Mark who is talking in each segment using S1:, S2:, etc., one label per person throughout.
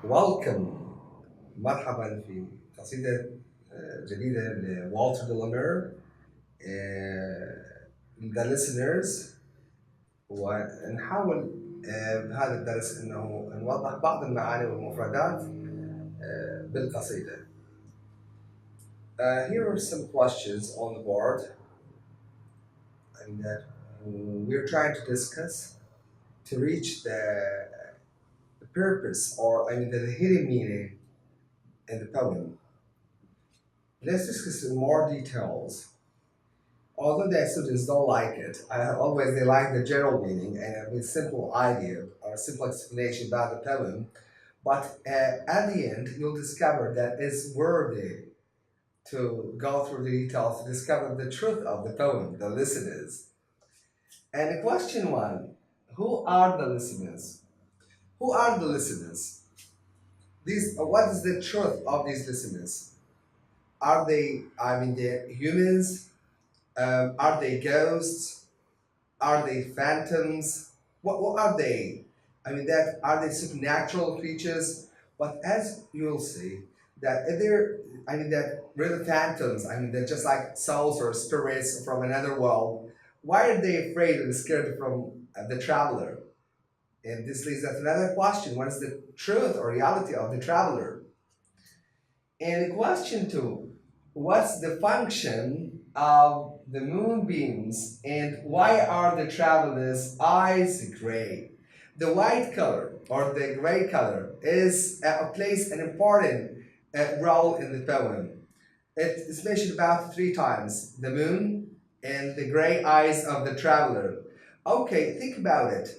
S1: Welcome. مرحبا في قصيدة جديدة لوالتر ديلامير. the listeners ونحاول بهذا الدرس انه نوضح بعض المعاني والمفردات بالقصيدة. Here are some questions on the board and that we're trying to discuss to reach the purpose or the hidden meaning in the poem. Let's discuss in more details. Although the students don't like it, they like the general meaning and a simple idea or a simple explanation about the poem. But at the end, you'll discover that it's worthy to go through the details to discover the truth of the poem, the listeners. And question one, who are the listeners? Who are the listeners? What is the truth of these listeners? Are they, they're humans? Are they ghosts? Are they phantoms? What are they? Are they supernatural creatures? But as you'll see, that if that really phantoms, they're just like souls or spirits from another world. Why are they afraid and scared from the traveler? And this leads us to another question. What is the truth or reality of the traveler? And question two, what's the function of the moonbeams and why are the traveler's eyes gray? The white color or the gray color plays an important role in the poem. It is mentioned about 3 times, the moon and the gray eyes of the traveler. Okay, think about it.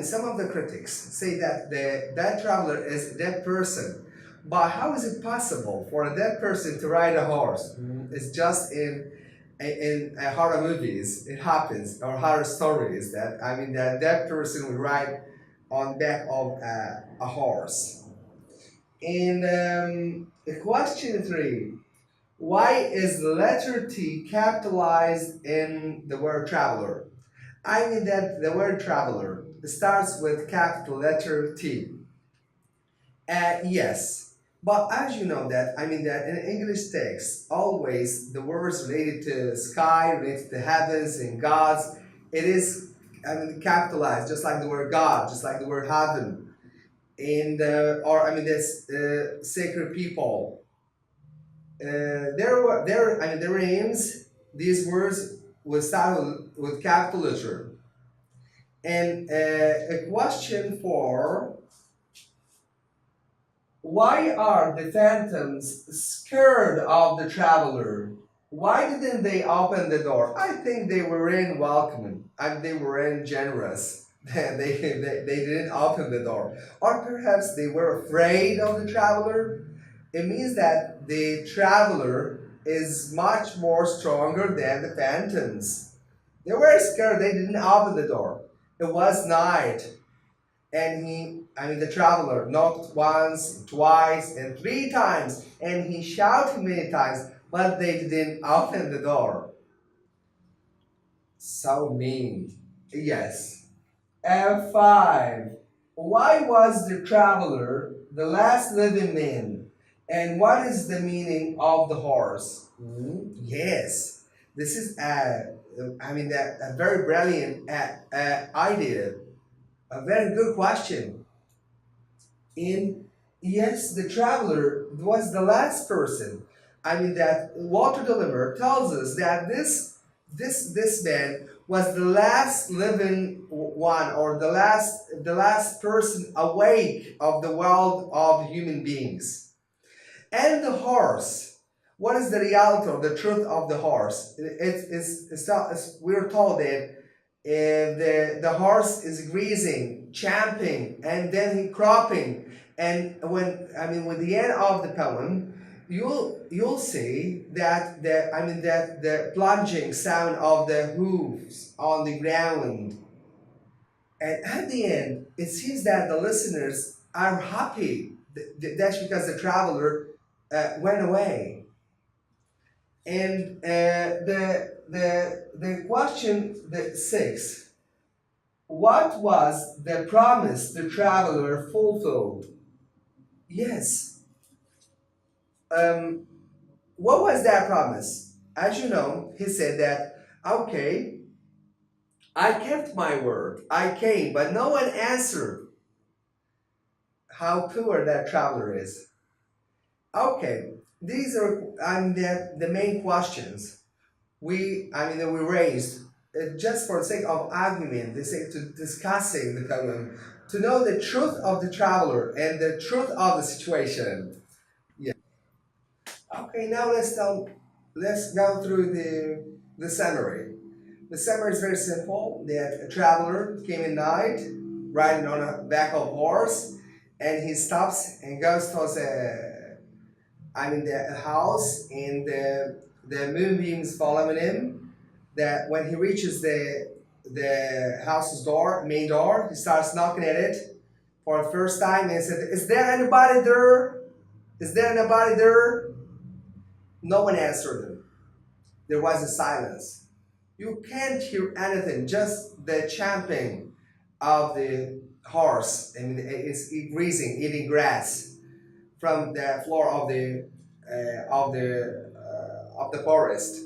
S1: Some of the critics say that that traveler is a dead person. But how is it possible for a dead person to ride a horse? It's just in horror movies. It happens, or horror stories that that dead person would ride on back of a horse. And question 3: why is the letter T capitalized in the word traveler? That the word traveler starts with capital letter T. Yes, but as you know that, that in English text, always the words related to sky, related to heavens and gods, it is, capitalized, just like the word God, just like the word heaven, and this sacred people. Their names, these words will start with capital letter. And a question for: why are the phantoms scared of the traveler? Why didn't they open the door? I think they were in welcoming and they were in generous. They didn't open the door. Or perhaps they were afraid of the traveler. It means that the traveler is much more stronger than the phantoms. They were scared, they didn't open the door. It was night. And the traveler knocked once, twice, and 3 times, and he shouted many times, but they didn't open the door. So mean. Yes. F5. Why was the traveler the last living man? And what is the meaning of the horse? Yes. This is a very brilliant idea. A very good question. And yes, the traveler was the last person. That Walter Deliver tells us that this man was the last living one, or the last person awake of the world of human beings. And the horse, what is the reality or the truth of the horse? We're told that the horse is grazing, champing, and then he cropping. And with the end of the poem, you'll see that the plunging sound of the hooves on the ground. And at the end, it seems that the listeners are happy. That's because the traveler went away. And the question 6: what was the promise the traveler fulfilled? Yes. What was that promise? As you know, he said that, okay, I kept my word. I came, but no one answered. How poor that traveler is. Okay, these are the main questions that we raised just for the sake of argument, the sake to discussing the problem, to know the truth of the traveler and the truth of the situation. Yeah. Okay, now let's go through the summary. The summary is very simple. That a traveler came at night, riding on a back of horse, and he stops and goes towards the house, and the moonbeams following him. That when he reaches the house's door, main door, he starts knocking at it for the first time and said, "Is there anybody there? Is there anybody there?" No one answered him. There was a silence. You can't hear anything, just the champing of the horse, and it's grazing, eating grass from the floor of the forest.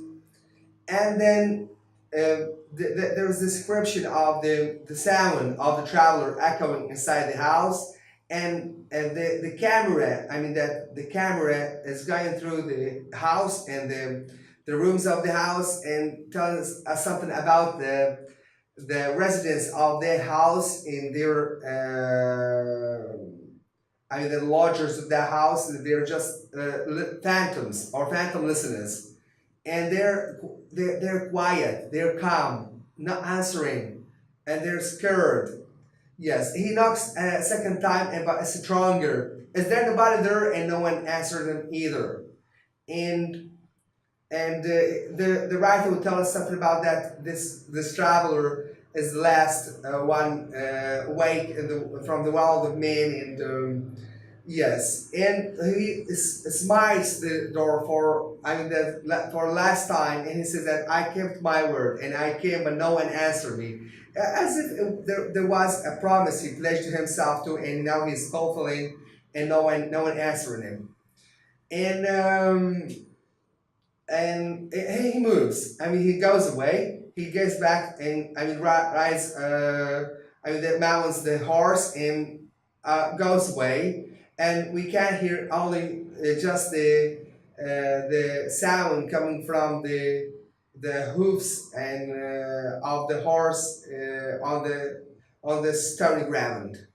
S1: And then there was a description of the sound of the traveler echoing inside the house, and the camera. That the camera is going through the house and the rooms of the house and telling us something about the residents of their house in their the lodgers of that house. They're just phantoms or phantom listeners, and they're quiet, they're calm, not answering, and they're scared. Yes, he knocks a second time, but stronger. Is there nobody there? And no one answered him either. And the writer will tell us something about that. This traveler is the last one awake from the world of men, and yes, and he smites the door for last time, and he says that I kept my word and I came, but no one answered me, as if there was a promise he pledged to himself to, and now he's fulfilling, and no one answering him, and he moves. He goes away. He gets back and rides. That mounts the horse and goes away. And we can hear only just the sound coming from the hoofs and of the horse on the stony ground.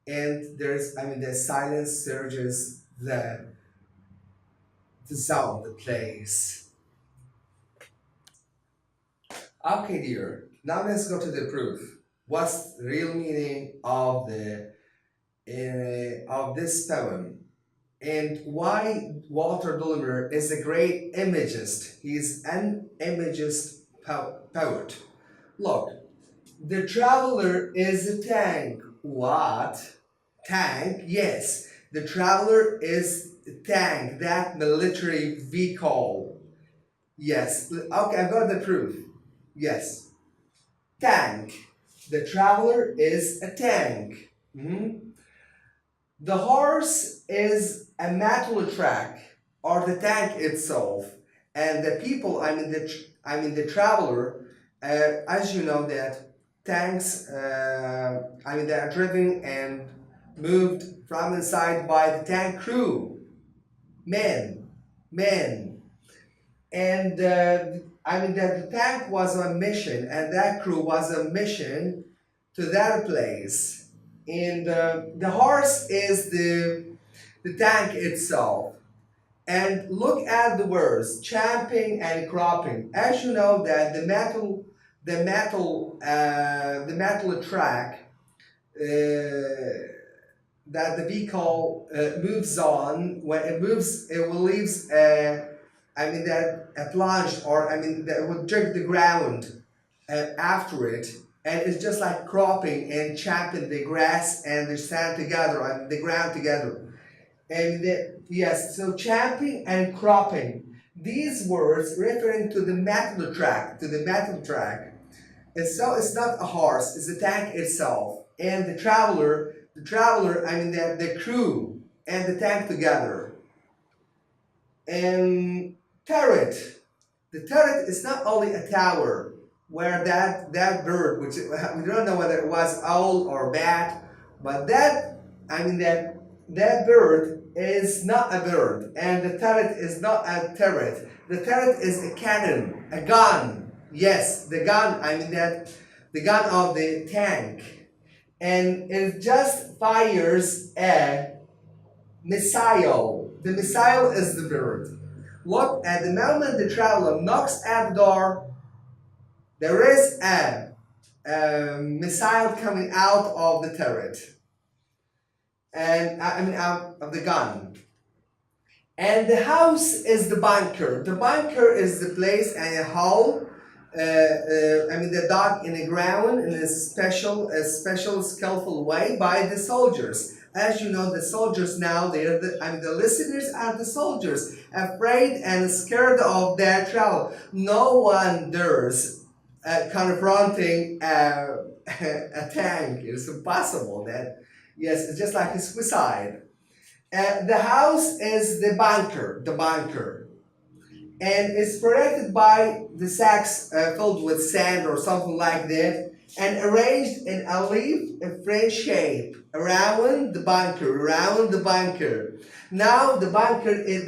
S1: And there's the silence surges the sound, the place. Okay, dear. Now let's go to the proof. What's the real meaning of this poem, and why Walter Dullimer is a great imagist? He's an imagist poet. Look, the traveler is a tank. What? Tank? Yes, the traveler is a tank, that military vehicle. Yes. Okay, I've got the proof. Yes. Tank. The traveler is a tank. The horse is a metal track, or the tank itself, and the people. The traveler. As you know that tanks. They are driven and moved from inside by the tank crew, men, and the tank was on a mission, and that crew was on a mission to that place. And the horse is the tank itself. And look at the words, champing and cropping. As you know that the metal track that the vehicle moves on. When it moves, it will leaves a plunge, or that would jerk the ground after it, and it's just like cropping and champing the grass and the sand together and the ground together. And yes, so champing and cropping, these words referring to the metal track, and so it's not a horse, it's the tank itself, and the traveler, the crew. and the tank together. And turret. The turret is not only a tower where that bird, which we don't know whether it was owl or bat, but that bird is not a bird, and the turret is not a turret. The turret is a cannon, a gun. Yes, the gun. The gun of the tank, and it just fires a missile. The missile is the bird. Look, at the moment the traveler knocks at the door, there is a missile coming out of the turret, and out of the gun. And the house is the bunker. The bunker is the place and a hole. The dug in the ground in a special, skillful way by the soldiers. As you know, the soldiers now, the listeners are the soldiers, afraid and scared of their travel. No one dares confronting a tank. It's impossible. Yes, it's just like a suicide. The house is the bunker. And it's protected by the sacks filled with sand or something like that, and arranged in a leaf-frame shape around the bunker. Now the bunker is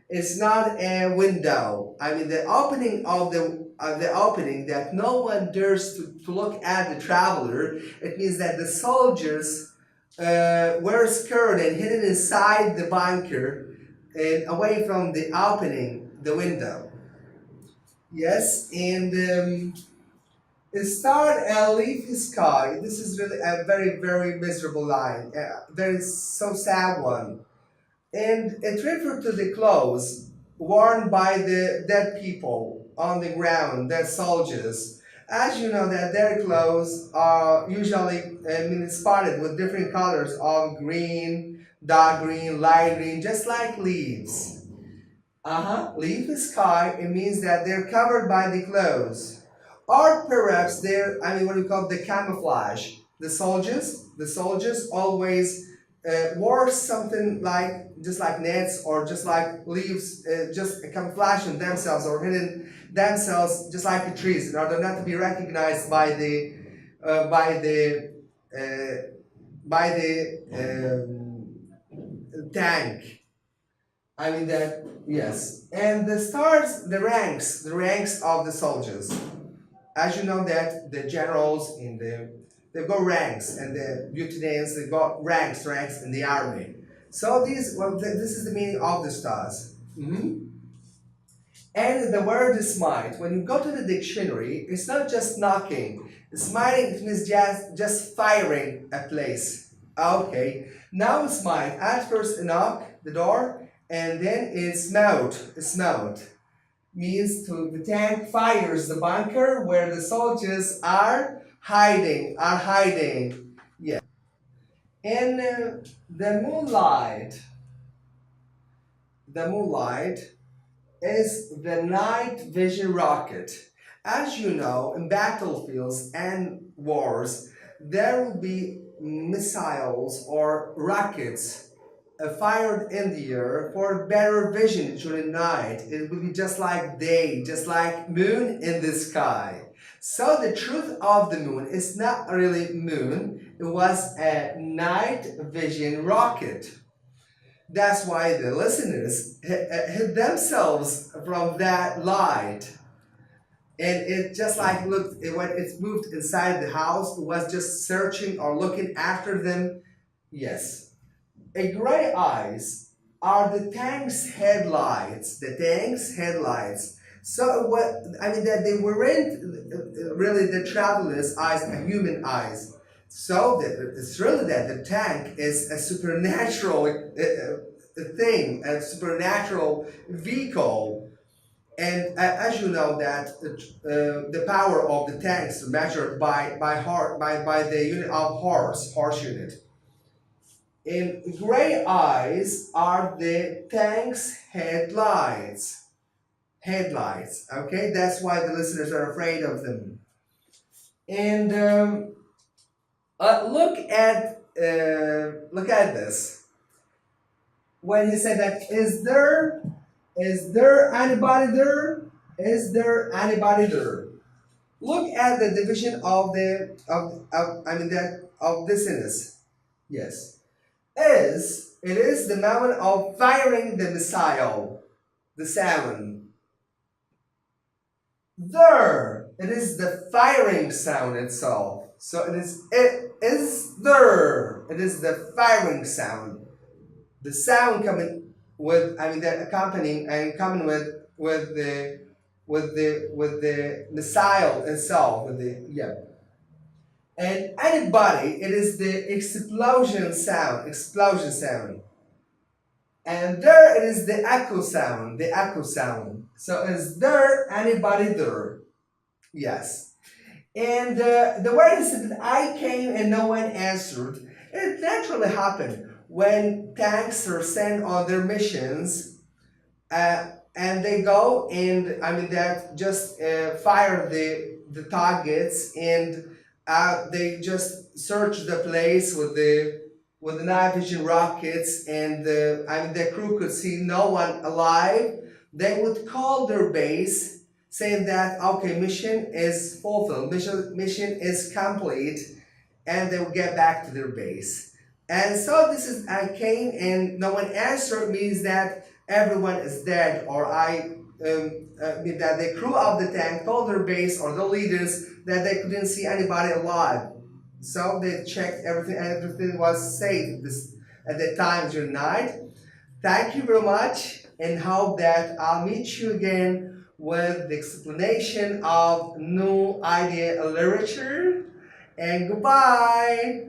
S1: it's not a window. The opening of the opening that no one dares to look at the traveler. It means that the soldiers were scared and hidden inside the bunker and away from the opening, the window. Yes, and it starred a leafy sky. This is really a very, very miserable line, very so sad one. And it referred to the clothes worn by the dead people on the ground, dead soldiers. As you know, that their clothes are usually spotted with different colors of green, dark green, light green, just like leaves. Leafy sky, it means that they're covered by the clothes. Or perhaps they're, what we call the camouflage. The soldiers always wore something just like nets or just like leaves, just camouflaging themselves or hidden themselves just like the trees in order not to be recognized by the tank. Yes. And the stars, the ranks of the soldiers. As you know that the generals they've got ranks, and the lieutenants, they've got ranks in the army. So this is the meaning of the stars. And the word smite, when you go to the dictionary, it's not just knocking. Smiting means just firing a place. Okay. Now smite. At first knock the door, and then it's smout. Means the tank fires the bunker where the soldiers are hiding. Yeah. And the moonlight is the night vision rocket. As you know, in battlefields and wars, there will be missiles or rockets fired in the air for better vision during night. It will be just like day, just like moon in the sky. So the truth of the moon is not really moon. It was a night vision rocket. That's why the listeners hid themselves from that light. And it just like looked, when it moved inside the house, it was just searching or looking after them. Yes. A gray eyes are the tank's headlights. So that they weren't really the traveler's eyes, a human eyes. So it's really that the tank is a supernatural thing, a supernatural vehicle. And as you know that the power of the tanks is measured by the unit of horse unit. And gray eyes are the tank's headlights. Okay, that's why the listeners are afraid of them. And look at look at this. When he said that, is there anybody there? Is there anybody there? Look at the division of the of this sentence. Yes. It is the moment of firing the missile, the sound. There, it is the firing sound itself. So it is there. It is the firing sound. The sound coming with the accompanying and coming with the missile itself, And anybody, it is the explosion sound. And there it is the echo sound. So is there anybody there? Yes. And the word is that I came and no one answered. It naturally happened when tanks are sent on their missions, and they go and just fire the targets, and they just search the place with the night vision rockets, and the crew could see no one alive. They would call their base saying that, okay, mission is fulfilled, mission is complete, and they will get back to their base. And so this is I came and no one answered means that everyone is dead, or that the crew of the tank told their base or the leaders that they couldn't see anybody alive. So they checked everything and everything was safe at the time during night. Thank you very much, and hope that I'll meet you again with the explanation of new idea literature. And goodbye.